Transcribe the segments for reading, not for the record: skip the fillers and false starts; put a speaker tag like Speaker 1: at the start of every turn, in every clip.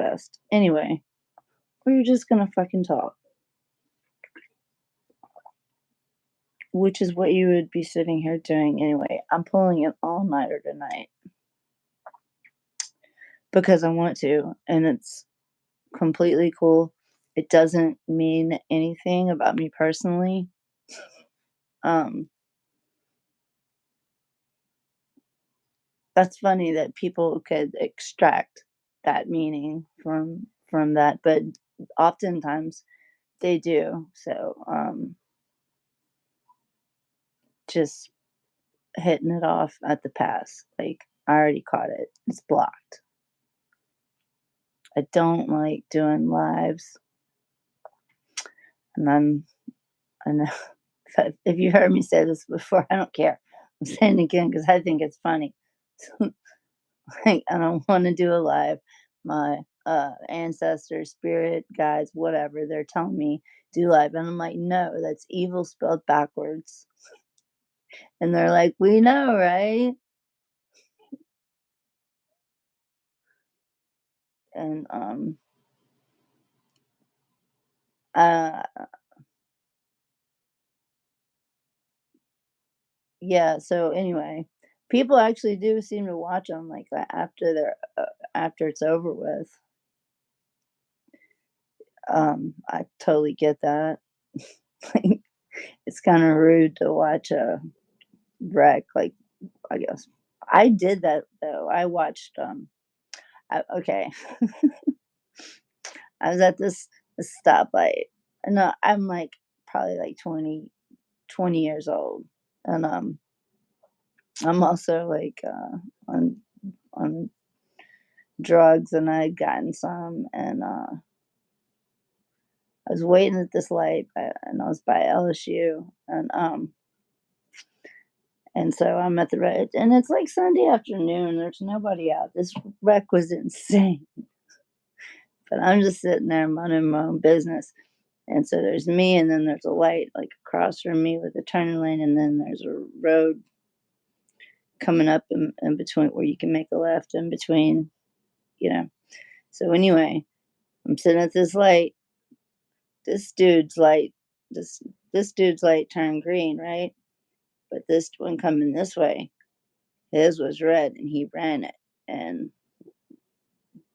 Speaker 1: best. Anyway, we're just gonna fucking talk, which is what you would be sitting here doing anyway. I'm pulling an all-nighter tonight because I want to, and it's completely cool. It doesn't mean anything about me personally. Um, that's funny that people could extract that meaning from that, but oftentimes they do. So, just hitting it off at the pass. Like, I already caught it. It's blocked. I don't like doing lives, and I know if you heard me say this before, I don't care. I'm saying it again because I think it's funny. Like, I don't want to do a live. My ancestors, spirit guides, whatever, they're telling me do live, and I'm like, no, that's evil spelled backwards. And they're like, we know, right? And uh, yeah. So anyway, people actually do seem to watch them like that after after it's over with. I totally get that. Like, it's kind of rude to watch a wreck. Like, I guess I did that though. I watched. Okay, I was at this stoplight. No, I'm like probably like 20 years old, and I'm also like on drugs, and I'd gotten some, and I was waiting at this light, and I was by LSU, and so I'm at the red, and it's like Sunday afternoon. There's nobody out. This wreck was insane, but I'm just sitting there minding my own business. And so there's me, and then there's a light like across from me with a turning lane, and then there's a road coming up in between where you can make a left in between, you know. So anyway, I'm sitting at this light. This dude's light, this this dude's light turned green, right? But this one coming this way, his was red, and he ran it. And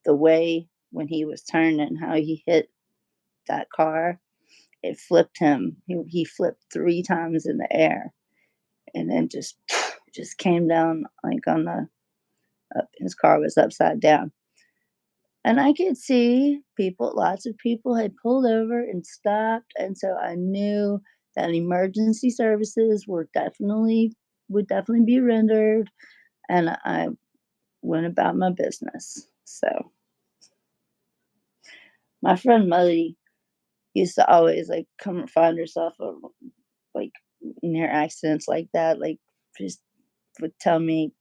Speaker 1: the way when he was turning, how he hit that car, it flipped him. He flipped 3 times in the air, and then just came down like on the his car was upside down. And I could see people, lots of people had pulled over and stopped, and so I knew that emergency services were definitely would definitely be rendered, and I went about my business. So my friend Muddy used to always like come and find herself like near accidents like that, like just would tell me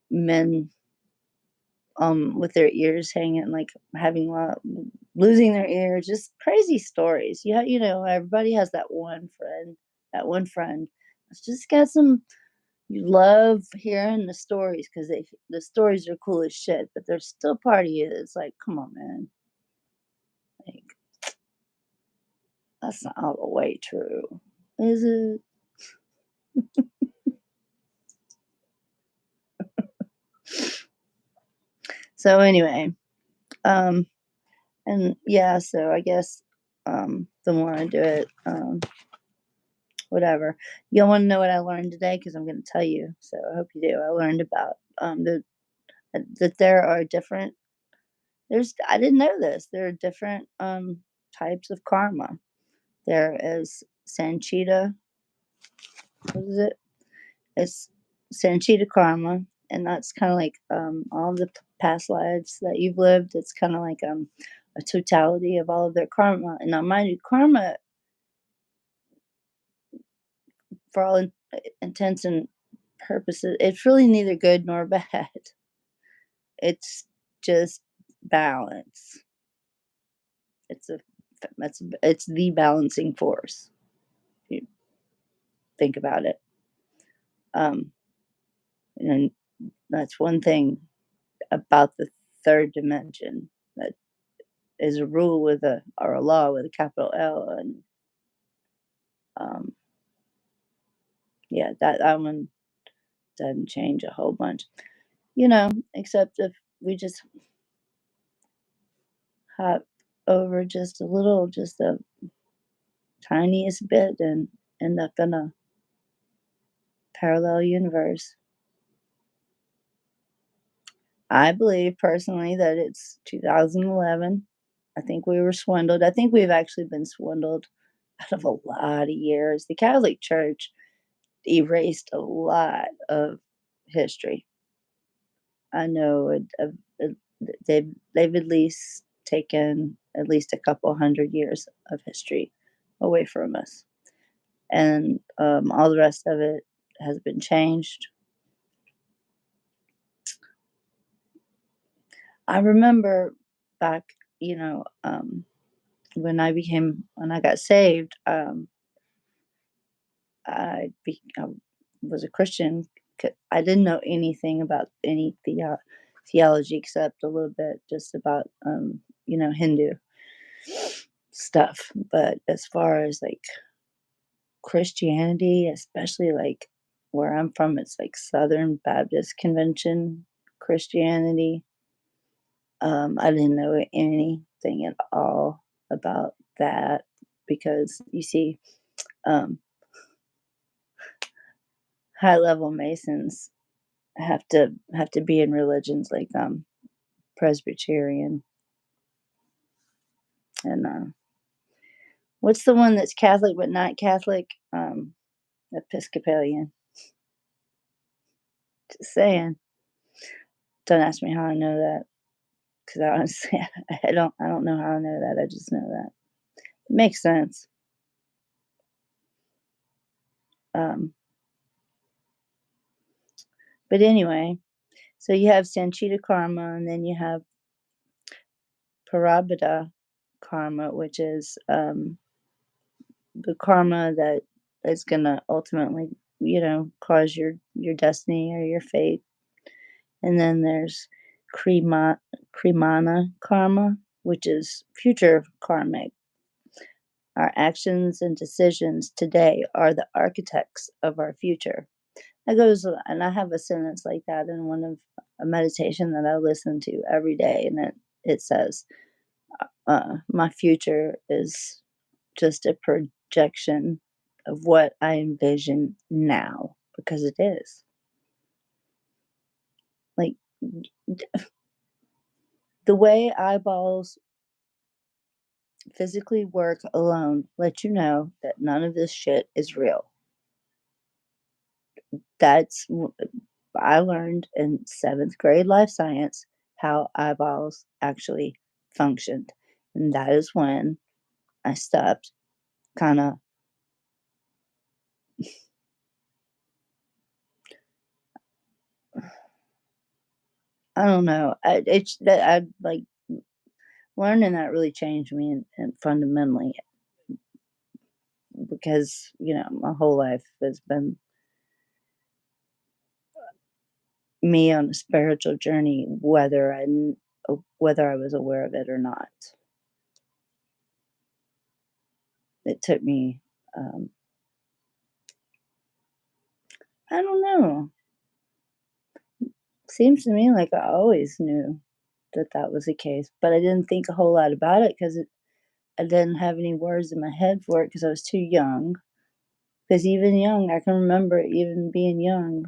Speaker 1: men with their ears hanging, like having losing their ears, just crazy stories. Yeah, everybody has that one friend. That one friend. It's just got some. You love hearing the stories because the stories are cool as shit, but there's still part of you that's like, come on, man, like that's not all the way true, is it? So anyway, um, and yeah, so I guess the more I do it, whatever. You want to know what I learned today? Because I'm going to tell you. So I hope you do. I learned about that there are different. There's I didn't know this. There are different types of karma. There is Sanchita. What is it? It's Sanchita karma, and that's kind of like all the past lives that you've lived. It's kind of like a totality of all of their karma. And now, mind you, karma, for all intents and purposes, it's really neither good nor bad. It's just balance. It's a it's the balancing force. If you think about it, um, and that's one thing about the third dimension that is a rule with a or a law with a capital L, and um, yeah, that one doesn't change a whole bunch, except if we just hop over just a little, just the tiniest bit, and end up in a parallel universe. I believe personally that it's 2011. I think we were swindled. I think we've actually been swindled out of a lot of years. The Catholic Church erased a lot of history. I know they've at least taken at least a couple hundred years of history away from us, and all the rest of it has been changed. I remember back, you know, when I got saved, I was a Christian. I didn't know anything about any theology except a little bit just about Hindu stuff. But as far as like Christianity, especially like where I'm from, it's like Southern Baptist Convention Christianity. I didn't know anything at all about that because you see, um, high level Masons have to be in religions like Presbyterian and what's the one that's Catholic but not Catholic? Episcopalian. Just saying. Don't ask me how I know that because I honestly I don't know how I know that. I just know that it makes sense. Um, but anyway, so you have Sanchita karma, and then you have Parabhada karma, which is the karma that is gonna ultimately, cause your destiny or your fate. And then there's Krimana karma, which is future karmic. Our actions and decisions today are the architects of our future. That goes, and I have a sentence like that in one of a meditation that I listen to every day, and it says, "My future is just a projection of what I envision now," because it is. Like the way eyeballs physically work alone let you know that none of this shit is real. That's I learned in seventh grade life science how eyeballs actually functioned. And that is when I stopped kind of, I don't know. It's that I like learning that really changed me and fundamentally because, my whole life has been me on a spiritual journey, whether I was aware of it or not. It took me, um, I don't know. Seems to me like I always knew that that was the case, but I didn't think a whole lot about it because I didn't have any words in my head for it because I was too young. Because even young, I can remember even being young,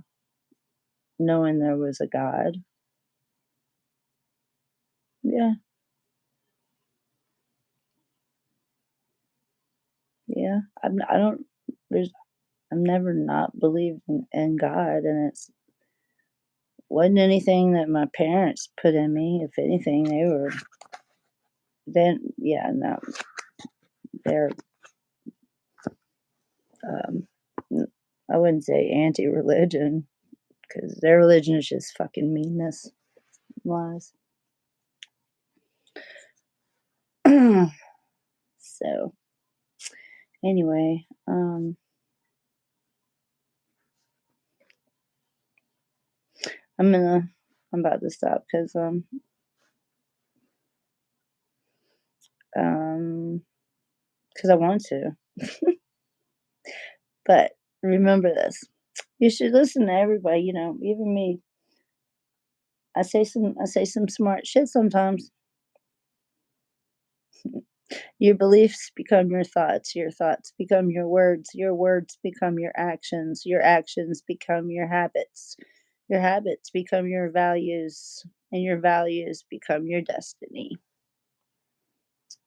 Speaker 1: knowing there was a God. Yeah, yeah. I don't. There's. I've never not believed in God, and it's wasn't anything that my parents put in me. If anything, they were then. Yeah, no, they're. Um, I wouldn't say anti-religion because their religion is just fucking meanness, lies. So anyway, I'm gonna I'm about to stop because Because I want to. But remember this, you should listen to everybody, even me. I say some smart shit sometimes. Your beliefs become your thoughts become your words become your actions become your habits become your values, and your values become your destiny.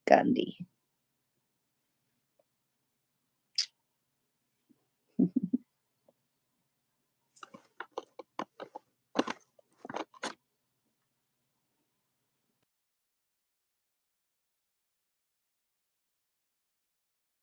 Speaker 1: Gandhi.